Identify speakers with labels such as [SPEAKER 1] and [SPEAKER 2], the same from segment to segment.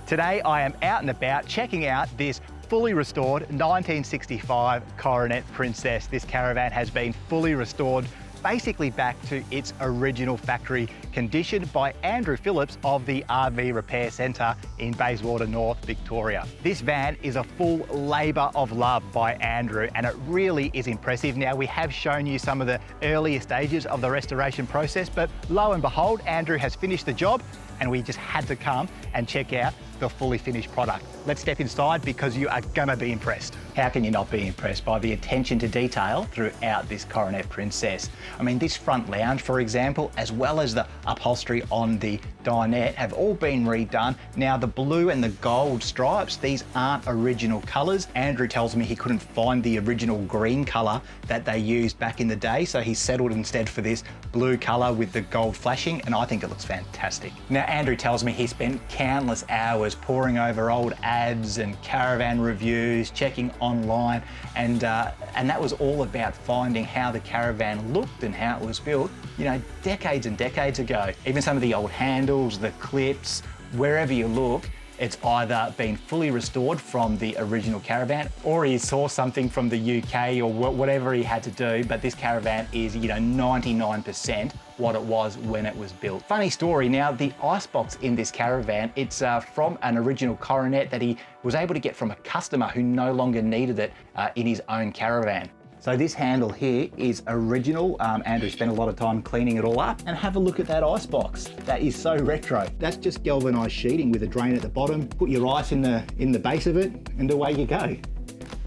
[SPEAKER 1] Today I am out and about checking out this fully restored 1965 Coronet Princess. This Caravan has been fully restored basically back to its original factory condition by Andrew Phillips of the RV Repair Centre in Bayswater North, Victoria. This van is a full labour of love by Andrew, and it really is impressive. Now, we have shown you some of the earlier stages of the restoration process, but lo and behold, Andrew has finished the job and we just had to come and check out the fully finished product. Let's step inside because you are gonna be impressed. How can you not be impressed by the attention to detail throughout this Coronet Princess? I mean, this front lounge, for example, as well as the upholstery on the dinette have all been redone. Now, the blue and the gold stripes, these aren't original colors. Andrew tells me he couldn't find the original green color that they used back in the day, so he settled instead for this blue color with the gold flashing, and I think it looks fantastic. Now, Andrew tells me he spent countless hours poring over old ads and Caravan reviews, checking online, and that was all about finding how the Caravan looked and how it was built, you know, decades and decades ago. Even some of the old handles, the clips, wherever you look, it's either been fully restored from the original Caravan or he saw something from the UK or whatever he had to do, but this Caravan is, you know, 99% what it was when it was built. Funny story, now the icebox in this Caravan, it's from an original Coronet that he was able to get from a customer who no longer needed it in his own Caravan. So this handle here is original. Andrew spent a lot of time cleaning it all up, and have a look at that icebox. That is so retro. That's just galvanized sheeting with a drain at the bottom. Put your ice in the base of it and away you go.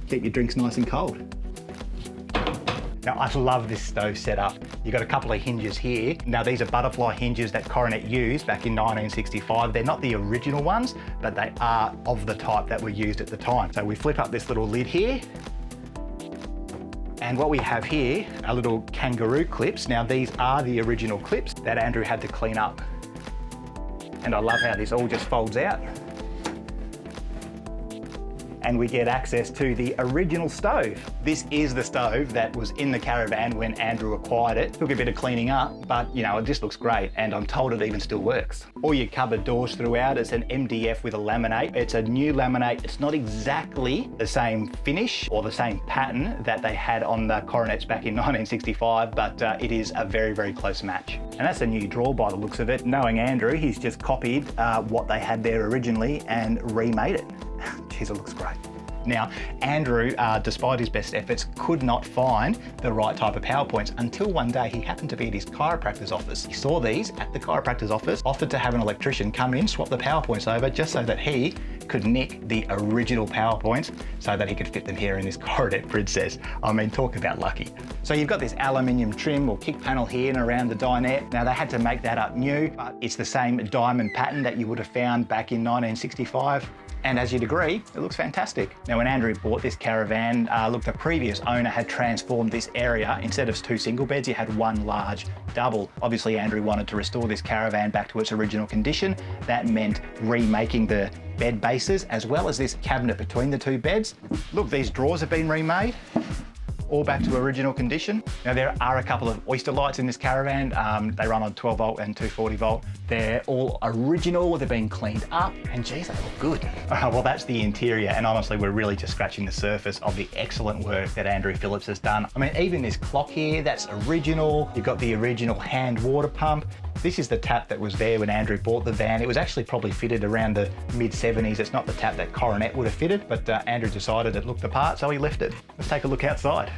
[SPEAKER 1] Keep your drinks nice and cold. Now, I love this stove setup. You've got a couple of hinges here. Now, these are butterfly hinges that Coronet used back in 1965. They're not the original ones, but they are of the type that were used at the time. So we flip up this little lid here. And what we have here are little kangaroo clips. Now, these are the original clips that Andrew had to clean up. And I love how this all just folds out. And we get access to the original stove. This is the stove that was in the Caravan when Andrew acquired it. Took a bit of cleaning up, but you know, it just looks great, and I'm told it even still works. All your cupboard doors throughout, it's an MDF with a laminate. It's a new laminate. It's not exactly the same finish or the same pattern that they had on the Coronets back in 1965, but it is a very, very close match. And that's a new drawer by the looks of it. Knowing Andrew, he's just copied what they had there originally and remade it. Jeez, it looks great. Now, Andrew, despite his best efforts, could not find the right type of power points until one day he happened to be at his chiropractor's office. He saw these at the chiropractor's office, offered to have an electrician come in, swap the power points over just so that he could nick the original power points so that he could fit them here in this Coronet Princess. I mean, talk about lucky. So you've got this aluminium trim or kick panel here and around the dinette. Now, they had to make that up new, but it's the same diamond pattern that you would have found back in 1965. And as you'd agree, it looks fantastic. Now, when Andrew bought this Caravan, look, the previous owner had transformed this area. Instead of 2 single beds, you had 1 large double. Obviously, Andrew wanted to restore this Caravan back to its original condition. That meant remaking the bed bases as well as this cabinet between the 2 beds. Look, these drawers have been remade, all back to original condition. Now, there are a couple of Oyster Lights in this Caravan. They run on 12 volt and 240 volt. They're all original, they've been cleaned up, and geez, they look good. Well, that's the interior, and honestly, we're really just scratching the surface of the excellent work that Andrew Phillips has done. I mean, even this clock here, that's original. You've got the original hand water pump. This is the tap that was there when Andrew bought the van. It was actually probably fitted around the mid-70s. It's not the tap that Coronet would have fitted, but Andrew decided it looked the part, so he left it. Let's take a look outside.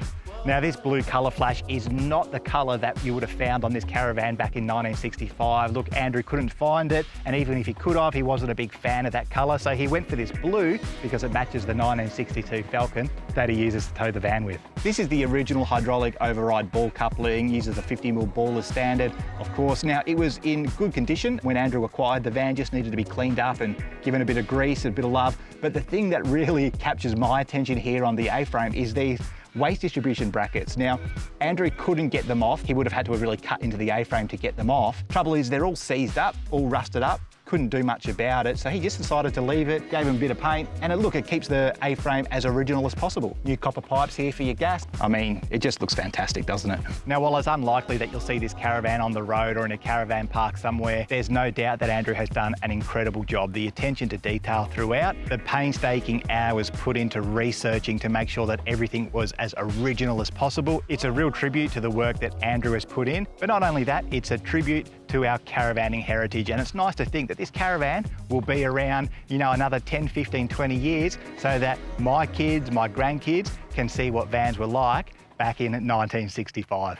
[SPEAKER 1] Now, this blue colour flash is not the colour that you would have found on this Caravan back in 1965. Look, Andrew couldn't find it, and even if he could have, he wasn't a big fan of that colour, so he went for this blue because it matches the 1962 Falcon that he uses to tow the van with. This is the original hydraulic override ball coupling, uses a 50mm ball as standard, of course. Now, it was in good condition when Andrew acquired the van, just needed to be cleaned up and given a bit of grease, a bit of love. But the thing that really captures my attention here on the A-frame is these waste distribution brackets. Now, Andrew couldn't get them off. He would have had to have really cut into the A-frame to get them off. Trouble is, they're all seized up, all rusted up. couldn't do much about it, so he just decided to leave it, gave him a bit of paint, and it keeps the A-frame as original as possible. New copper pipes here for your gas. I mean, it just looks fantastic, doesn't it? Now, while it's unlikely that you'll see this Caravan on the road or in a caravan park somewhere, there's no doubt that Andrew has done an incredible job. The attention to detail throughout, the painstaking hours put into researching to make sure that everything was as original as possible. It's a real tribute to the work that Andrew has put in, but not only that, it's a tribute to our caravanning heritage, and it's nice to think that this Caravan will be around, you know, another 10, 15, 20 years, so that my kids, my grandkids can see what vans were like back in 1965.